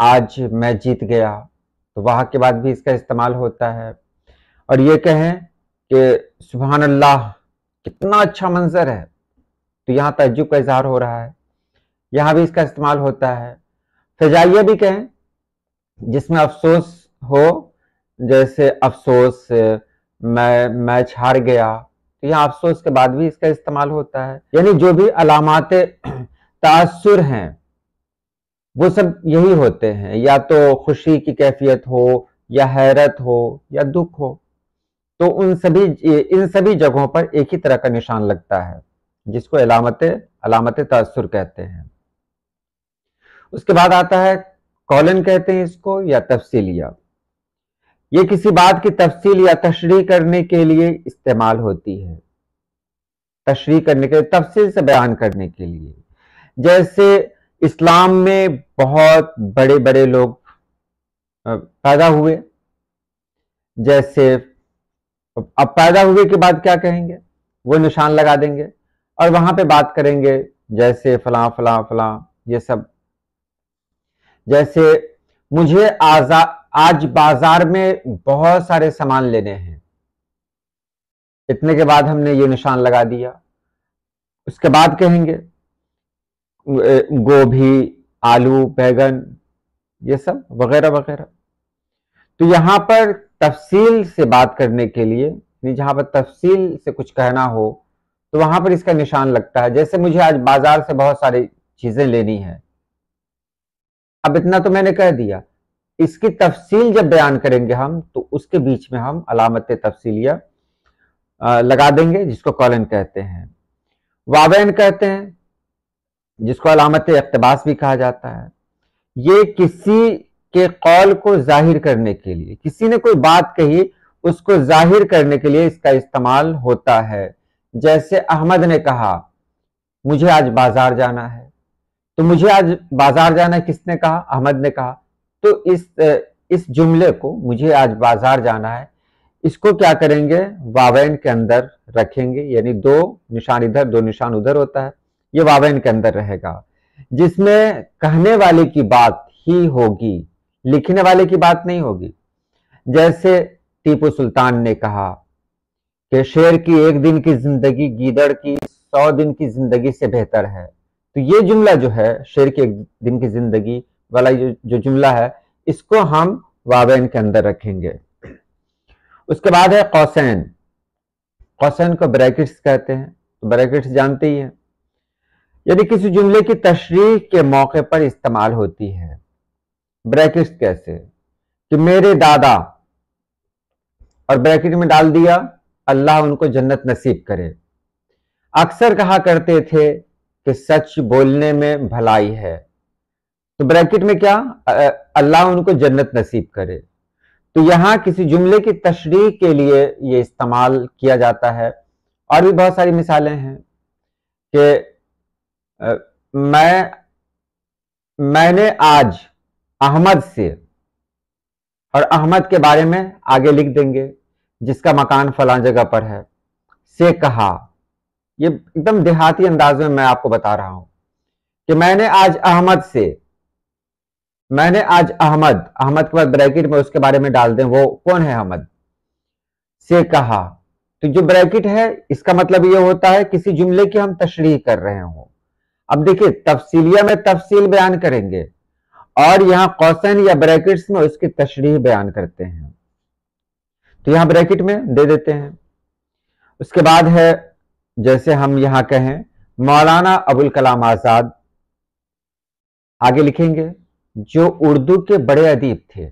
آج میں جیت گیا، تو وہاں کے بعد بھی اس کا استعمال ہوتا ہے. اور یہ کہیں کہ سبحان اللہ کتنا اچھا منظر ہے، تو یہاں تعجب کا اظہار ہو رہا ہے، یہاں بھی اس کا استعمال ہوتا ہے. فجائیہ بھی کہیں جس میں افسوس ہو، جیسے افسوس میں میچ ہار گیا، تو یہاں افسوس کے بعد بھی اس کا استعمال ہوتا ہے. یعنی جو بھی علامات تاثر ہیں وہ سب یہی ہوتے ہیں، یا تو خوشی کی کیفیت ہو، یا حیرت ہو، یا دکھ ہو، تو ان سبھی جگہوں پر ایک ہی طرح کا نشان لگتا ہے، جس کو علامت تاثر کہتے ہیں. اس کے بعد آتا ہے کولن کہتے ہیں اس کو، یا تفصیلیہ. یہ کسی بات کی تفصیل یا تشریح کرنے کے لیے استعمال ہوتی ہے، تشریح کرنے کے لیے، تفصیل سے بیان کرنے کے لیے. جیسے اسلام میں بہت بڑے بڑے لوگ پیدا ہوئے، جیسے اب پیدا ہوئے کے بعد کیا کہیں گے، وہ نشان لگا دیں گے اور وہاں پہ بات کریں گے، جیسے فلاں فلاں فلاں یہ سب. جیسے مجھے آج بازار میں بہت سارے سامان لینے ہیں، اتنے کے بعد ہم نے یہ نشان لگا دیا. اس کے بعد کہیں گے گوبھی، آلو، بیگن، یہ سب وغیرہ وغیرہ. تو یہاں پر تفصیل سے بات کرنے کے لیے، جہاں پر تفصیل سے کچھ کہنا ہو تو وہاں پر اس کا نشان لگتا ہے. جیسے مجھے آج بازار سے بہت ساری چیزیں لینی ہیں، اب اتنا تو میں نے کہہ دیا. اس کی تفصیل جب بیان کریں گے ہم، تو اس کے بیچ میں ہم علامت تفصیلیہ لگا دیں گے، جس کو کولن کہتے ہیں. واوین کہتے ہیں جس کو علامت اقتباس بھی کہا جاتا ہے. یہ کسی کے قول کو ظاہر کرنے کے لیے، کسی نے کوئی بات کہی اس کو ظاہر کرنے کے لیے اس کا استعمال ہوتا ہے. جیسے احمد نے کہا مجھے آج بازار جانا ہے، تو مجھے آج بازار جانا ہے کس نے کہا؟ احمد نے کہا. تو اس جملے کو مجھے آج بازار جانا ہے، اس کو کیا کریں گے؟ واوین کے اندر رکھیں گے. یعنی دو نشان ادھر دو نشان ادھر ہوتا ہے، یہ واوین کے اندر رہے گا، جس میں کہنے والے کی بات ہی ہوگی، لکھنے والے کی بات نہیں ہوگی. جیسے ٹیپو سلطان نے کہا کہ شیر کی ایک دن کی زندگی گیدڑ کی 100 دن کی زندگی سے بہتر ہے. تو یہ جملہ جو ہے، شیر کی ایک دن کی زندگی والا جو جملہ ہے، اس کو ہم واوین کے اندر رکھیں گے. اس کے بعد ہے قوسین. قوسین کو بریکٹس کہتے ہیں، تو بریکٹس جانتے ہی ہیں. یعنی کسی جملے کی تشریح کے موقع پر استعمال ہوتی ہے. بریکٹس کیسے؟ کہ میرے دادا، اور بریکٹ میں ڈال دیا اللہ ان کو جنت نصیب کرے، اکثر کہا کرتے تھے کہ سچ بولنے میں بھلائی ہے. تو بریکٹ میں کیا؟ اللہ ان کو جنت نصیب کرے. تو یہاں کسی جملے کی تشریح کے لیے یہ استعمال کیا جاتا ہے. اور بھی بہت ساری مثالیں ہیں کہ میں نے آج احمد سے، اور احمد کے بارے میں آگے لکھ دیں گے جس کا مکان فلاں جگہ پر ہے، سے کہا. یہ ایک دم دیہاتی انداز میں آپ کو بتا رہا ہوں کہ میں نے آج احمد سے، میں نے آج احمد کے بعد بریکٹ میں اس کے بارے میں ڈال دیں، وہ کون ہے؟ احمد سے کہا. تو جو بریکٹ ہے اس کا مطلب یہ ہوتا ہے کسی جملے کی ہم تشریح کر رہے ہوں. اب دیکھیں تفصیلیہ میں تفصیل بیان کریں گے، اور یہاں قوسین یا بریکٹس میں اس کی تشریح بیان کرتے ہیں، تو یہاں بریکٹ میں دے دیتے ہیں. اس کے بعد ہے جیسے ہم یہاں کہیں مولانا ابوالکلام آزاد، آگے لکھیں گے جو اردو کے بڑے ادیب تھے،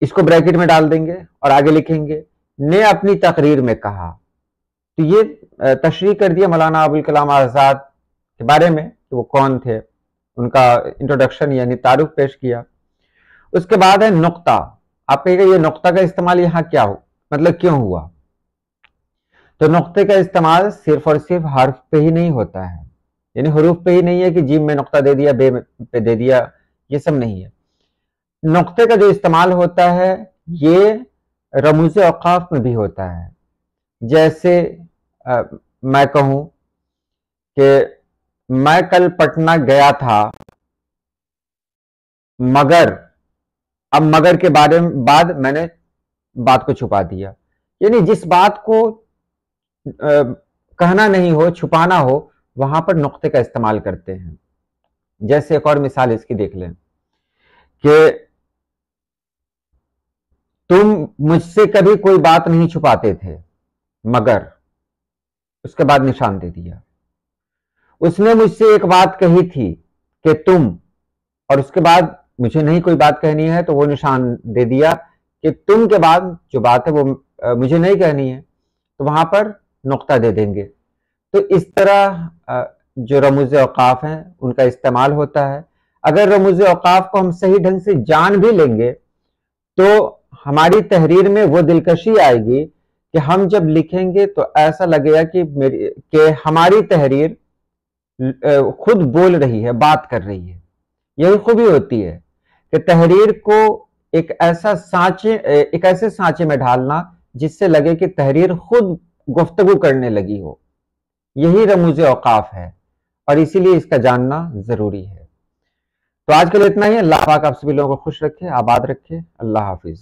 اس کو بریکٹ میں ڈال دیں گے اور آگے لکھیں گے نے اپنی تقریر میں کہا. تو یہ تشریح کر دیا مولانا ابوالکلام آزاد کے بارے میں کہ وہ کون تھے، ان کا انٹروڈکشن یعنی تعارف پیش کیا. اس کے بعد ہے نقطہ. آپ کہے گا یہ نقطہ کا استعمال یہاں کیا ہو، مطلب کیوں ہوا؟ تو نقطے کا استعمال صرف اور صرف حرف پہ ہی نہیں ہوتا ہے، یعنی حروف پہ ہی نہیں ہے کہ جیم میں نقطہ دے دیا، بے پہ دے دیا، یہ سب نہیں ہے. نقطے کا جو استعمال ہوتا ہے یہ رموز اوقاف میں بھی ہوتا ہے. جیسے میں کہوں کہ میں کل پٹنہ گیا تھا، مگر اب مگر کے بارے میں بعد میں نے بات کو چھپا دیا، یعنی جس بات کو کہنا نہیں ہو، چھپانا ہو، وہاں پر نقطے کا استعمال کرتے ہیں۔ جیسے ایک اور مثال اس کی دیکھ لیں کہ تم مجھ سے کبھی کوئی بات نہیں چھپاتے تھے، مگر اس کے بعد نشان دے دیا۔ اس نے مجھ سے ایک بات کہی تھی کہ تم، اور اس کے بعد مجھے نہیں کوئی بات کہنی ہے تو وہ نشان دے دیا کہ تم کے بعد جو بات ہے وہ مجھے نہیں کہنی ہے، تو وہاں پر نقطہ دے دیں گے۔ تو اس طرح جو رموز اوقاف ہیں ان کا استعمال ہوتا ہے۔ اگر رموز اوقاف کو ہم صحیح ڈھنگ سے جان بھی لیں گے تو ہماری تحریر میں وہ دلکشی آئے گی کہ ہم جب لکھیں گے تو ایسا لگے گا کہ ہماری تحریر خود بول رہی ہے، بات کر رہی ہے۔ یہی خوبی ہوتی ہے کہ تحریر کو ایک ایسے سانچے میں ڈھالنا جس سے لگے کہ تحریر خود گفتگو کرنے لگی ہو، یہی رموز اوقاف ہے، اور اسی لیے اس کا جاننا ضروری ہے۔ تو آج کے لیے اتنا ہی۔ اللہ پاک آپ سبھی لوگوں کو خوش رکھے، آباد رکھے۔ اللہ حافظ۔